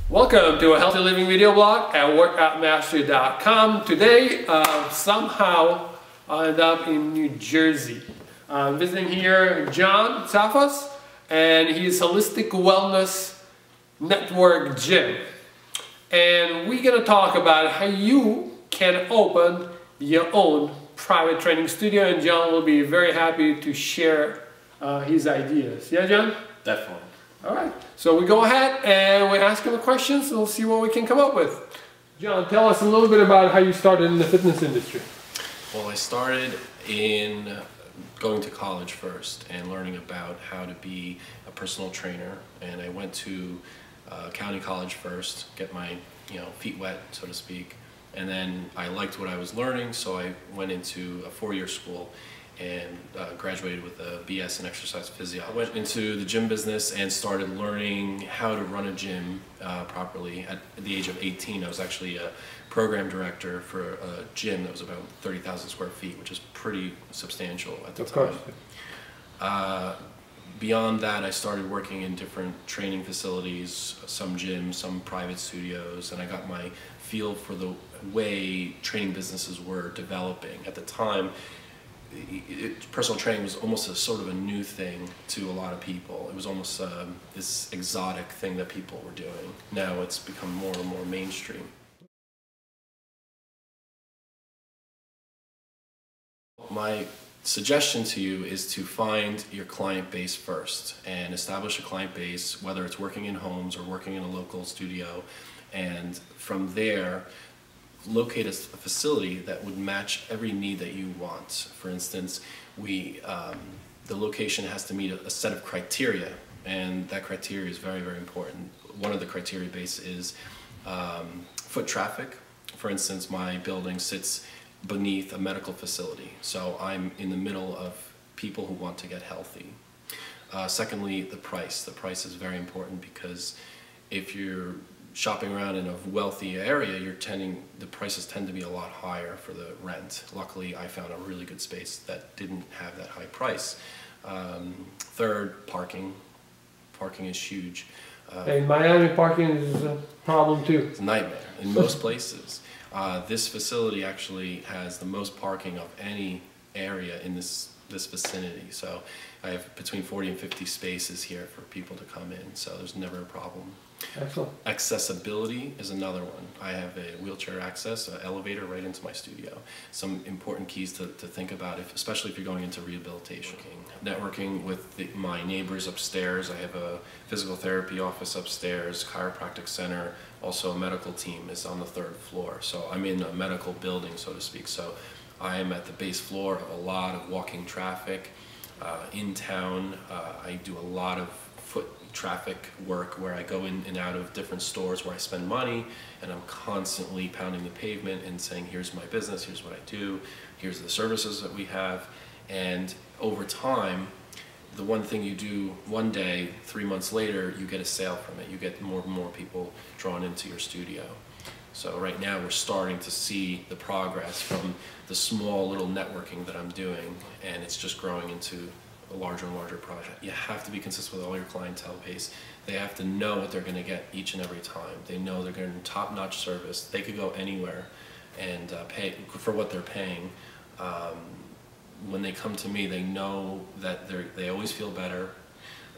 Welcome to a healthy living video blog at workoutmastery.com. Today, somehow I ended up in New Jersey. I'm visiting here John Tsafos, and he's Holistic Wellness Network Gym. And we're going to talk about how you can open your own private training studio, and John will be very happy to share his ideas. Yeah, John? Definitely. All right, so we go ahead and we ask him the questions and we'll see what we can come up with. John, tell us a little bit about how you started in the fitness industry. Well, I started in going to college first and learning about how to be a personal trainer. And I went to county college first, get my feet wet, so to speak. And then I liked what I was learning, so I went into a four-year school and graduated with a BS in exercise physiology. I went into the gym business and started learning how to run a gym properly. At the age of 18, I was actually a program director for a gym that was about 30,000 square feet, which is pretty substantial at the time. Beyond that, I started working in different training facilities, some gyms, some private studios, and I got my feel for the way training businesses were developing. At the time, personal training was almost a sort of a new thing to a lot of people. It was almost this exotic thing that people were doing. Now it's become more and more mainstream. My suggestion to you is to find your client base first and establish a client base, whether it's working in homes or working in a local studio, and from there locate a facility that would match every need that you want. For instance, the location has to meet a set of criteria, and that criteria is very, very important. One of the criteria base is foot traffic. For instance, my building sits beneath a medical facility, so I'm in the middle of people who want to get healthy. Secondly, the price. The price is very important because if you're shopping around in a wealthy area, the prices tend to be a lot higher for the rent. Luckily, I found a really good space that didn't have that high price. Third, parking. Parking is huge. In Miami, parking is a problem too. It's a nightmare in most places. This facility actually has the most parking of any area in this vicinity. So I have between 40 and 50 spaces here for people to come in, so there's never a problem. Excellent. Accessibility is another one. I have a wheelchair access, an elevator right into my studio. Some important keys to think about, especially if you're going into rehabilitation. Networking with my neighbors upstairs. I have a physical therapy office upstairs, chiropractic center, also a medical team is on the third floor. So I'm in a medical building, so to speak. So I am at the base floor of a lot of walking traffic. In town, I do a lot of foot traffic work where I go in and out of different stores where I spend money, and I'm constantly pounding the pavement and saying, here's my business, here's what I do, here's the services that we have. And over time, the one thing you do one day, 3 months later, you get a sale from it. You get more and more people drawn into your studio. So right now we're starting to see the progress from the small little networking that I'm doing, and it's just growing into a larger and larger project. You have to be consistent with all your clientele base. They have to know what they're going to get each and every time. They know they're getting top-notch service. They could go anywhere and pay for what they're paying. When they come to me, they know that they always feel better.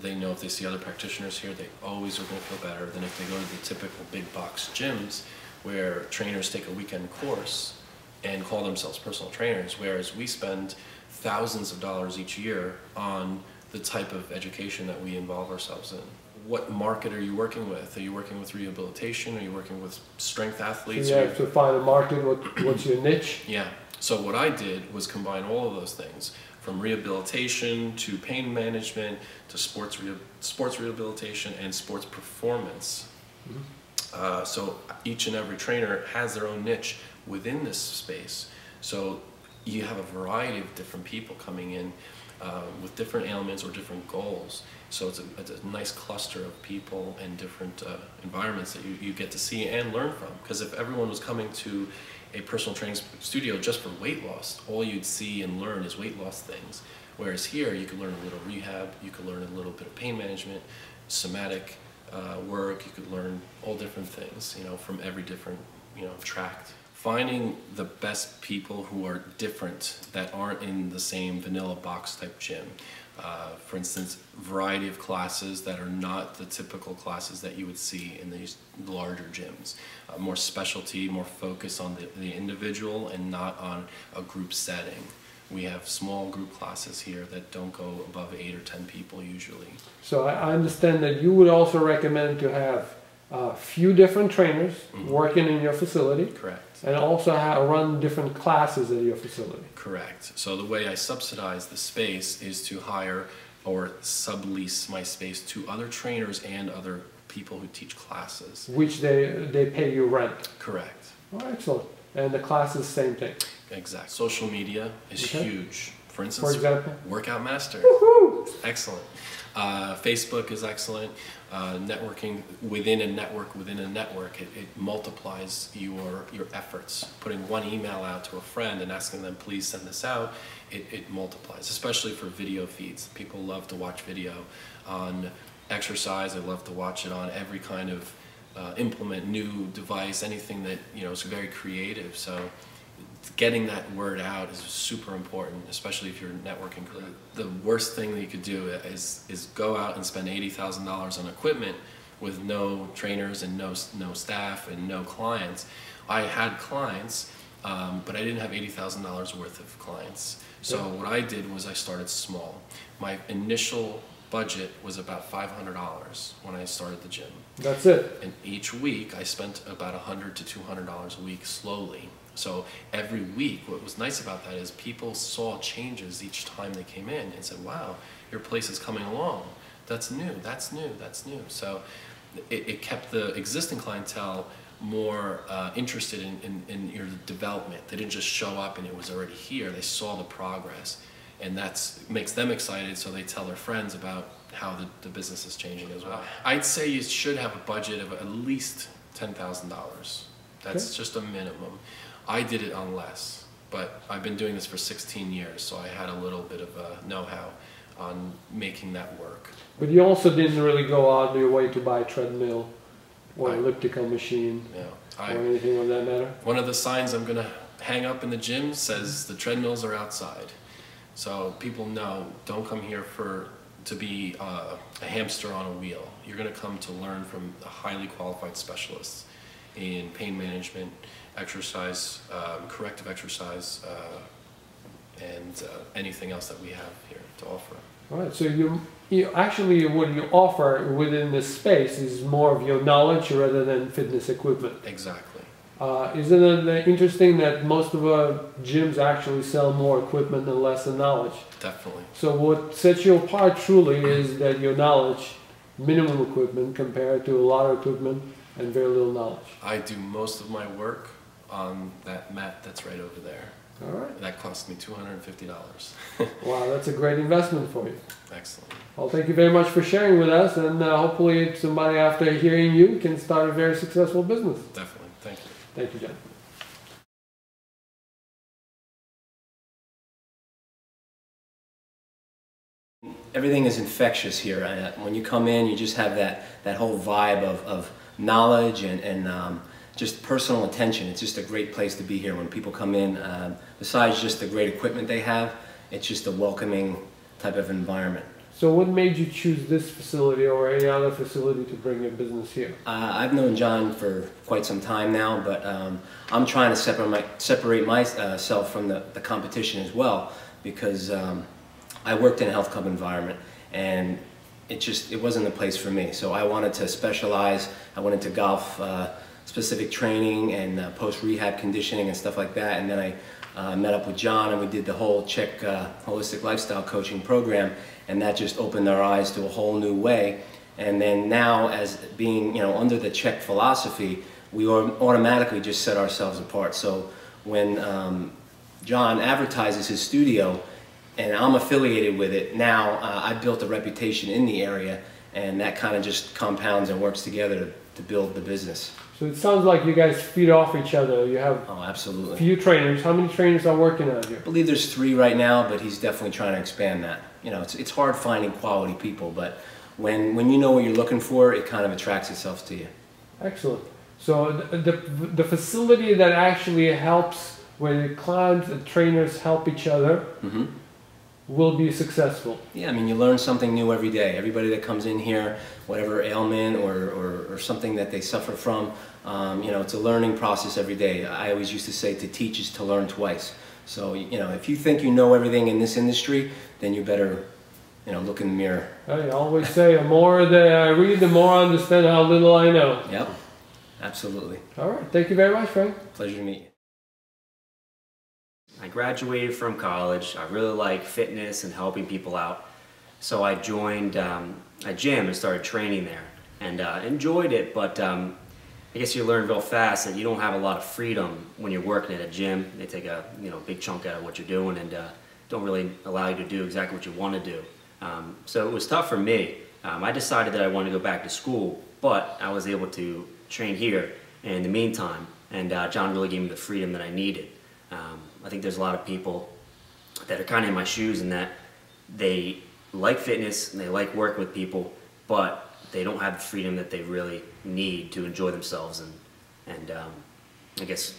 They know if they see other practitioners here, they always are going to feel better than if they go to the typical big box gyms where trainers take a weekend course and call themselves personal trainers, whereas we spend thousands of dollars each year on the type of education that we involve ourselves in. What market are you working with? Are you working with rehabilitation? Are you working with strength athletes? So you have to find a market. What's your niche? Yeah. So what I did was combine all of those things, from rehabilitation to pain management to sports rehabilitation and sports performance. Mm-hmm. So each and every trainer has their own niche within this space. So you have a variety of different people coming in with different ailments or different goals. So it's a nice cluster of people and different environments that you get to see and learn from. Because if everyone was coming to a personal training studio just for weight loss, all you'd see and learn is weight loss things. Whereas here, you can learn a little rehab, you can learn a little bit of pain management, somatic, work. You could learn all different things, from every different, track. Finding the best people who are different, that aren't in the same vanilla box type gym. For instance, variety of classes that are not the typical classes that you would see in these larger gyms. More specialty, more focus on the individual and not on a group setting. We have small group classes here that don't go above 8 or 10 people usually. So I understand that you would also recommend to have a few different trainers working in your facility. Correct. And also run different classes at your facility. Correct. So the way I subsidize the space is to hire or sublease my space to other trainers and other people who teach classes. Which they pay you rent. Correct. Oh, excellent. And the classes, same thing. Exactly. Social media is huge. For instance, for example? Workout Master. Woohoo! Excellent. Facebook is excellent. Networking within a network, it multiplies your efforts. Putting one email out to a friend and asking them, please send this out, it multiplies, especially for video feeds. People love to watch video on exercise. They love to watch it on every kind of implement, new device, anything that is very creative. So getting that word out is super important, especially if you're networking. The worst thing that you could do is go out and spend $80,000 on equipment with no trainers and no staff and no clients. I had clients, but I didn't have $80,000 worth of clients. So what I did was I started small. My initial budget was about $500 when I started the gym. That's it. And each week I spent about $100 to $200 a week slowly. So every week, what was nice about that is people saw changes each time they came in and said, wow, your place is coming along. That's new, that's new, that's new. So it kept the existing clientele more interested in your development. They didn't just show up and it was already here. They saw the progress. And that makes them excited, so they tell their friends about how the business is changing as well. I'd say you should have a budget of at least $10,000. That's just a minimum. I did it on less, but I've been doing this for 16 years, so I had a little bit of a know-how on making that work. But you also didn't really go out of your way to buy a treadmill or elliptical machine or anything of that matter? One of the signs I'm going to hang up in the gym says the treadmills are outside. So people know, don't come here to be a hamster on a wheel. You're going to come to learn from highly qualified specialists in pain management, exercise, corrective exercise, and anything else that we have here to offer. All right, so you actually what you offer within this space is more of your knowledge rather than fitness equipment. Exactly. Isn't it interesting that most of our gyms actually sell more equipment and less than knowledge? Definitely. So what sets you apart truly is that your knowledge, minimum equipment compared to a lot of equipment and very little knowledge. I do most of my work on that mat that's right over there. All right. That cost me $250. Wow, that's a great investment for you. Excellent. Well, thank you very much for sharing with us, and hopefully somebody after hearing you can start a very successful business. Definitely. Thank you. Thank you, John. Everything is infectious here. When you come in, you just have that whole vibe of knowledge and just personal attention. It's just a great place to be here when people come in. Besides just the great equipment they have, it's just a welcoming type of environment. So what made you choose this facility or any other facility to bring your business here? I've known John for quite some time now, but I'm trying to separate myself from the competition as well, because I worked in a health club environment and it wasn't the place for me. So I wanted to specialize. I went into golf specific training and post-rehab conditioning and stuff like that, and then I met up with John and we did the whole C.H.E.K holistic lifestyle coaching program, and that just opened our eyes to a whole new way. And then now, as being under the C.H.E.K philosophy, we automatically just set ourselves apart. So when John advertises his studio and I'm affiliated with it, now I've built a reputation in the area, and that kind of just compounds and works together to build the business. So it sounds like you guys feed off each other. You have absolutely. Few trainers. How many trainers are working out here? I believe there's 3 right now, but he's definitely trying to expand that. It's hard finding quality people, but when you know what you're looking for, it kind of attracts itself to you. Excellent. So the facility that actually helps, where the clients and trainers help each other, will be successful. Yeah, I mean, you learn something new every day. Everybody that comes in here, whatever ailment or something that they suffer from, you know, it's a learning process every day. I always used to say to teach is to learn twice. So, you know, if you think you know everything in this industry, then you better, you know, look in the mirror. I always say, the more that I read, the more I understand how little I know. Yep, absolutely. All right. Thank you very much, Frank. Pleasure to meet you. I graduated from college. I really like fitness and helping people out. So I joined a gym and started training there, and enjoyed it, but I guess you learn real fast that you don't have a lot of freedom when you're working at a gym. They take a big chunk out of what you're doing and don't really allow you to do exactly what you want to do. So it was tough for me. I decided that I wanted to go back to school, but I was able to train here in the meantime, and John really gave me the freedom that I needed. I think there's a lot of people that are kind of in my shoes in that they like fitness and they like working with people, but they don't have the freedom that they really need to enjoy themselves and I guess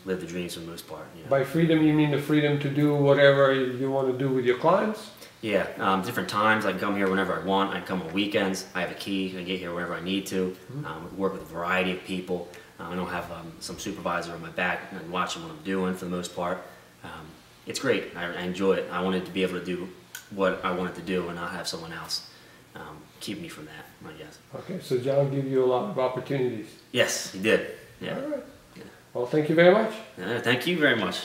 live the dreams for the most part. You know? By freedom, you mean the freedom to do whatever you want to do with your clients? Yeah, different times. I can come here whenever I want. I can come on weekends. I have a key. I get here whenever I need to. Work with a variety of people. I don't have some supervisor on my back and watching what I'm doing for the most part. It's great. I enjoy it. I wanted to be able to do what I wanted to do and not have someone else keep me from that, I guess. Okay, so John gave you a lot of opportunities. Yes, he did. Yeah. All right. Yeah. Well, thank you very much. Thank you very much.